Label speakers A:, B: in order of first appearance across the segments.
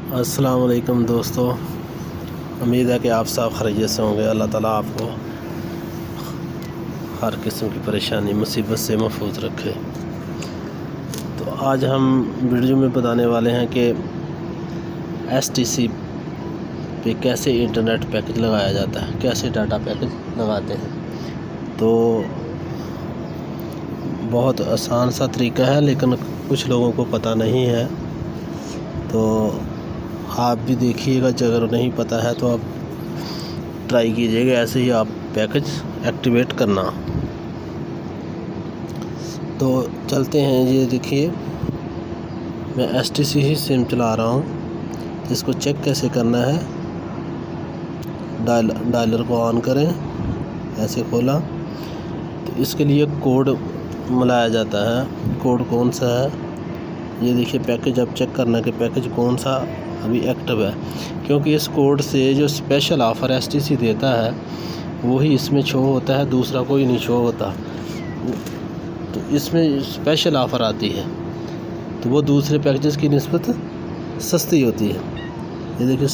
A: अस्सलाम वालेकुम दोस्तों, उम्मीद है कि आप सब खैरियत से होंगे। अल्लाह ताला आपको हर किस्म की परेशानी मुसीबत से महफूज रखे। तो आज हम वीडियो में बताने वाले हैं कि STC पे कैसे इंटरनेट पैकेज लगाया जाता है, कैसे डाटा पैकेज लगाते हैं। तो बहुत आसान सा तरीका है, लेकिन कुछ लोगों को पता नहीं है। तो आप भी देखिएगा, अगर नहीं पता है तो आप ट्राई कीजिएगा ऐसे ही आप पैकेज एक्टिवेट करना। तो चलते हैं। ये देखिए, मैं STC ही सिम चला रहा हूँ। इसको चेक कैसे करना है, डायलर को ऑन करें, ऐसे खोला तो इसके लिए कोड मिलाया जाता है। कोड कौन सा है, ये देखिए। पैकेज अब चेक करना कि पैकेज कौन सा अभी एक्टिव है, क्योंकि इस कोड से जो स्पेशल ऑफ़र STC देता है वही इसमें शो होता है, दूसरा कोई नहीं शो होता। तो इसमें स्पेशल ऑफ़र आती है तो वो दूसरे पैकेजेस की निस्बत सस्ती होती है। ये देखिए,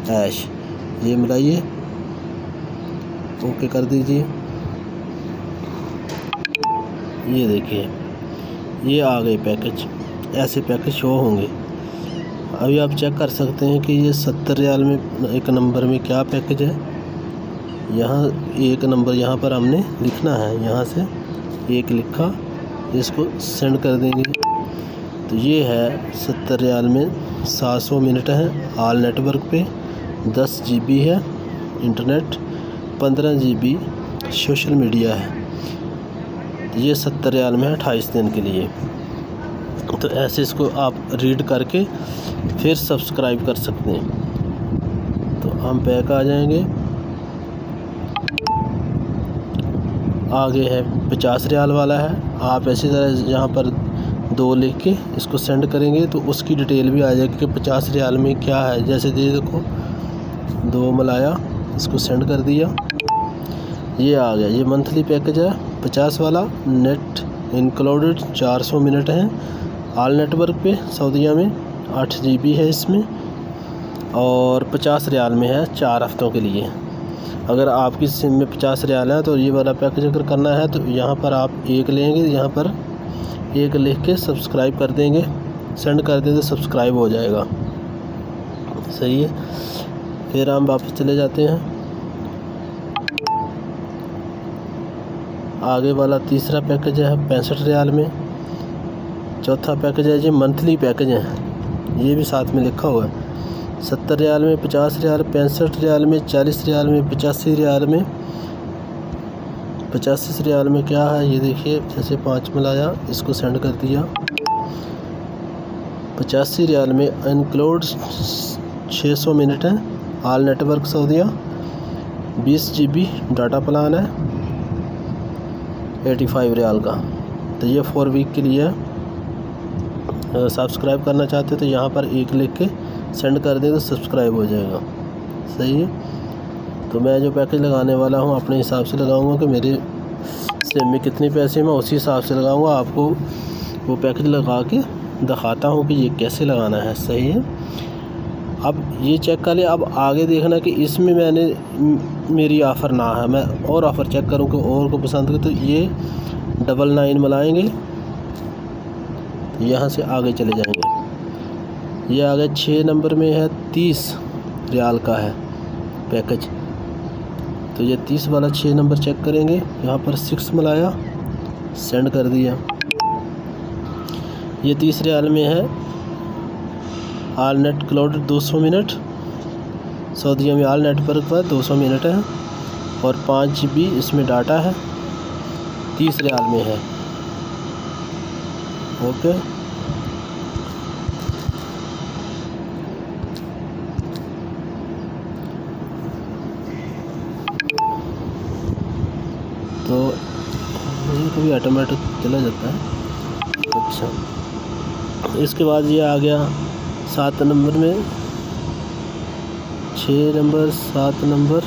A: *888#, ये मिलाइए, ओके कर दीजिए। ये देखिए, ये आ गए पैकेज। ऐसे पैकेज शो होंगे। अभी आप चेक कर सकते हैं कि ये 70 रियाल में एक नंबर में क्या पैकेज है। यहाँ एक नंबर यहाँ पर हमने लिखना है, यहाँ से एक लिखा, इसको सेंड कर देंगे। तो ये है 70 रियाल में 700 मिनट है। ऑल नेटवर्क पे 10 GB है इंटरनेट, 15 GB सोशल मीडिया है। ये 70 रियाल में है 28 दिन के लिए। तो ऐसे इसको आप रीड करके फिर सब्सक्राइब कर सकते हैं। तो हम बैक आ जाएंगे। आगे है 50 रियाल वाला है। आप ऐसी तरह यहाँ पर 2 लिख के इसको सेंड करेंगे तो उसकी डिटेल भी आ जाएगी कि 50 रियाल में क्या है। जैसे देखो, 2 मिलाया, इसको सेंड कर दिया, ये आ गया। ये मंथली पैकेज है 50 वाला, नेट इंक्लूडेड 400 मिनट है। ऑल नेटवर्क पे सऊदीया में 8 GB है इसमें, और 50 रियाल में है 4 हफ्तों के लिए। अगर आपकी सिम में 50 रियाल है तो ये वाला पैकेज अगर करना है तो यहाँ पर आप एक लेंगे, यहाँ पर एक लिख के सब्सक्राइब कर देंगे, सेंड कर देंगे, सब्सक्राइब हो जाएगा। सही है। फिर हम वापस चले जाते हैं। आगे वाला तीसरा पैकेज है 65 रियाल में। चौथा पैकेज है, ये मंथली पैकेज है, ये भी साथ में लिखा हुआ है। 70 रियाल में, 50 रियाल, 65 रियाल में, 40 रियाल में, 85 रियाल में। 85 रियाल में क्या है, ये देखिए, जैसे 5 मिलाया, इसको सेंड कर दिया। 85 रियाल में इंक्लूड 600 मिनट है। All network Saudia, 20 GB data plan है 85 रियाल का। तो ये 4 वीक के लिए है। सब्सक्राइब करना चाहते तो यहाँ पर एक लिख के सेंड कर दें तो सब्सक्राइब हो जाएगा। सही है। तो मैं जो पैकेज लगाने वाला हूँ अपने हिसाब से लगाऊंगा कि मेरे सिम में कितने पैसे, मैं उसी हिसाब से लगाऊंगा। आपको वो पैकेज लगा के दिखाता हूँ कि ये कैसे लगाना है। सही है। अब ये चेक कर ले। अब आगे देखना कि इसमें मेरी ऑफ़र ना है, मैं और ऑफ़र चेक करूँ कि और को पसंद करे। तो ये 99 मिलाएंगे, यहाँ से आगे चले जाएंगे। ये आगे 6 नंबर में है, 30 रियाल का है पैकेज। तो ये 30 वाला 6 नंबर चेक करेंगे, यहाँ पर 6 मिलाया, सेंड कर दिया। ये 30 रियाल में है। ऑल नेट क्लाउड 200 मिनट, सऊदीया में ऑल नेटवर्क पर 200 मिनट है, और 5 GB इसमें डाटा है, 30 रियाल में है। ओके। तो ये कभी ऑटोमेटिक चला जाता है। अच्छा, इसके बाद ये आ गया 7 नंबर में, 6 नंबर, 7 नंबर,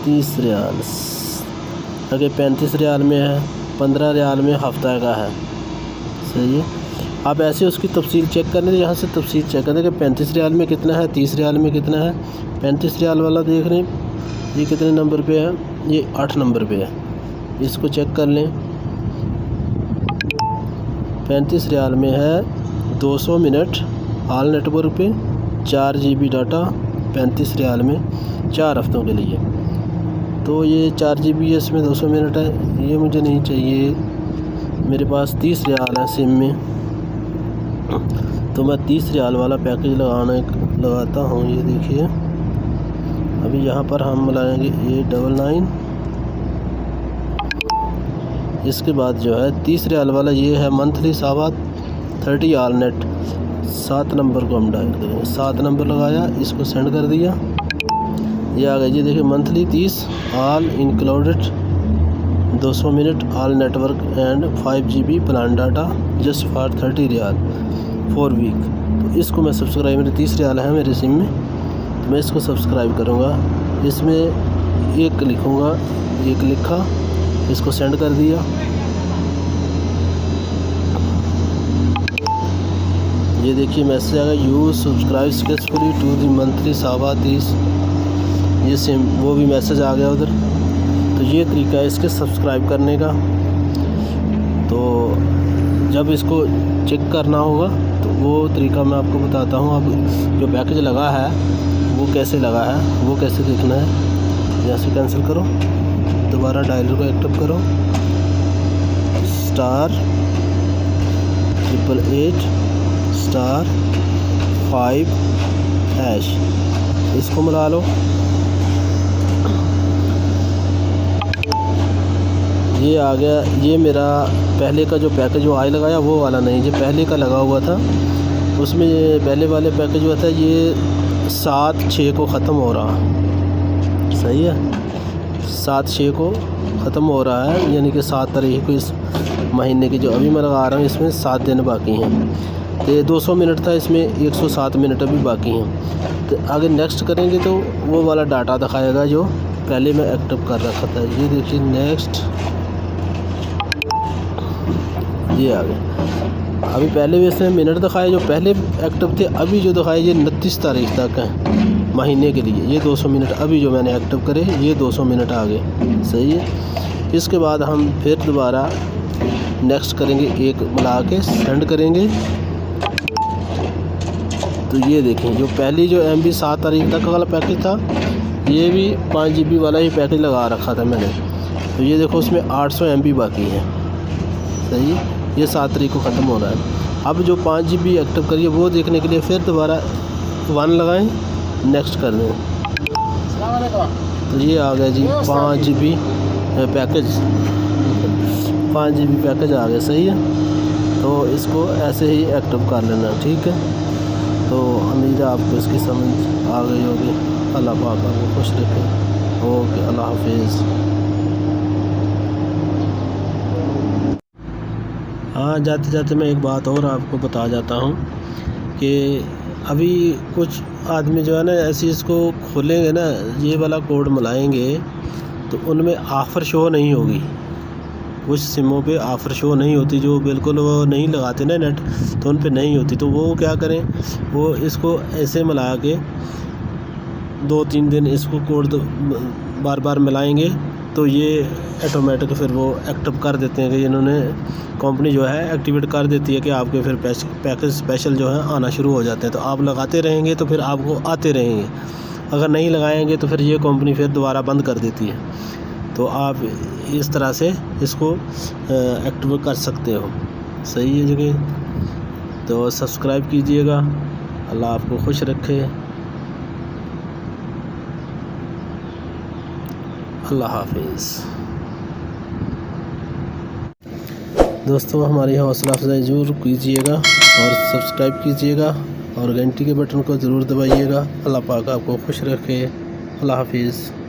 A: 30 रियाल, अगर 35 रियाल में है, 15 रियाल में हफ्ता का है। सही है। आप ऐसे उसकी तफसील चेक करने, यहाँ से तफसील चेक करने कि 35 रियाल में कितना है, 30 रियाल में कितना है। 35 रियाल वाला देख रहे हैं, ये कितने नंबर पे है, ये 8 नंबर पे है। इसको चेक कर लें। 35 रियाल में है 200 मिनट ऑल नेटवर्क पे, 4 GB डाटा 35 रियाल में 4 हफ्तों के लिए। तो ये 4 GB इसमें 200 मिनट है, ये मुझे नहीं चाहिए। मेरे पास 30 रियाल है सिम में, तो मैं 30 रियाल वाला पैकेज लगाता हूँ। ये देखिए, अभी यहाँ पर हम मिलाएंगे 899। इसके बाद जो है 30 रियाल वाला, ये है मंथली साबात 30 ऑल नेट। 7 नंबर को हम डायल करेंगे, 7 नंबर लगाया, इसको सेंड कर दिया, ये आ गया। ये देखिए monthly 30 all included 200 minute all network and 5 GB plan data just for 30 riyal 4 week. तो इसको मैं सब्सक्राइब, मेरे 30 रियाल है मेरे सिम में, तो मैं इसको सब्सक्राइब करूँगा। इसमें एक लिखूँगा, एक लिखा, इसको सेंड कर दिया। ये देखिए मैसेज आ गया, you subscribe successfully to the monthly साबा 30। ये सिम वो भी मैसेज आ गया उधर। तो ये तरीका है इसके सब्सक्राइब करने का। तो जब इसको चेक करना होगा तो वो तरीका मैं आपको बताता हूँ। अब जो पैकेज लगा है वो कैसे लगा है, वो कैसे देखना है। यहाँ से कैंसिल करो, दोबारा डायलर को एक्टिव करो, *888*5#, इसको मिला लो। ये आ गया। ये मेरा पहले का जो पैकेज जो आज लगाया वो वाला नहीं, जो पहले का लगा हुआ था उसमें ये पहले वाले पैकेज हुआ था, ये 7/6 को ख़त्म हो रहा। सही है, 7/6 को ख़त्म हो रहा है, यानी कि 7 तारीख को इस महीने की जो अभी मैं लगा रहा हूँ इसमें 7 दिन बाकी हैं। तो ये 200 मिनट था, इसमें 107 मिनट अभी बाकी हैं। तो आगे नेक्स्ट करेंगे तो वो वाला डाटा दिखाएगा जो पहले मैं एक्टिव कर रखा था। ये देखिए नेक्स्ट, ये आ गया। अभी पहले भी इसमें मिनट दिखाए जो पहले एक्टिव थे, अभी जो दिखाए ये 29 तारीख तक है महीने के लिए। ये 200 मिनट अभी जो मैंने एक्टिव करे, ये 200 मिनट आ गए। सही है। इसके बाद हम फिर दोबारा नेक्स्ट करेंगे, एक मिला के सेंड करेंगे। तो ये देखें, जो पहली जो MB 7 तारीख तक वाला पैकेज था, ये भी 5 GB वाला ही पैकेज लगा रखा था मैंने। तो ये देखो उसमें 800 MB बाकी है। सही है, ये 7 तारीख को ख़त्म हो रहा है। अब जो 5 GB एक्टिव करिए वो देखने के लिए फिर दोबारा 1 लगाएं, नेक्स्ट कर दें। तो ये आ गया जी 5 GB पैकेज, 5 GB पैकेज आ गया। सही है, तो इसको ऐसे ही एक्टिव कर लेना। ठीक है, तो उम्मीद है आपको इसकी समझ आ गई होगी। अल्लाह पाक आपको खुश रखे। ओके, अल्लाह हाफिज़। हाँ, जाते जाते मैं एक बात और आपको बता जाता हूँ कि अभी कुछ आदमी जो है ना ऐसे इसको खोलेंगे ना, ये वाला कोड मिलाएंगे तो उनमें ऑफ़र शो नहीं होगी। कुछ सिमों पे ऑफ़र शो नहीं होती, जो बिल्कुल वो नहीं लगाते ना नेट, तो उन पे नहीं होती। तो वो क्या करें, वो इसको ऐसे मिला के 2-3 दिन इसको कोड बार बार मिलाएंगे तो ये ऑटोमेटिक फिर वो एक्टिव कर देते हैं कि इन्होंने कंपनी जो है एक्टिवेट कर देती है कि आपके फिर पैकेज स्पेशल जो है आना शुरू हो जाते हैं। तो आप लगाते रहेंगे तो फिर आपको आते रहेंगे। अगर नहीं लगाएंगे तो फिर ये कंपनी फिर दोबारा बंद कर देती है। तो आप इस तरह से इसको एक्टिव कर सकते हो। सही है जगह, तो सब्सक्राइब कीजिएगा। अल्लाह आपको खुश रखे। अल्लाह हाफिज़। दोस्तों, हमारी हौसला अफजाई ज़रूर कीजिएगा और सब्सक्राइब कीजिएगा और घंटी के बटन को ज़रूर दबाइएगा। अल्लाह पाक आपको खुश रखे। अल्लाह हाफिज़।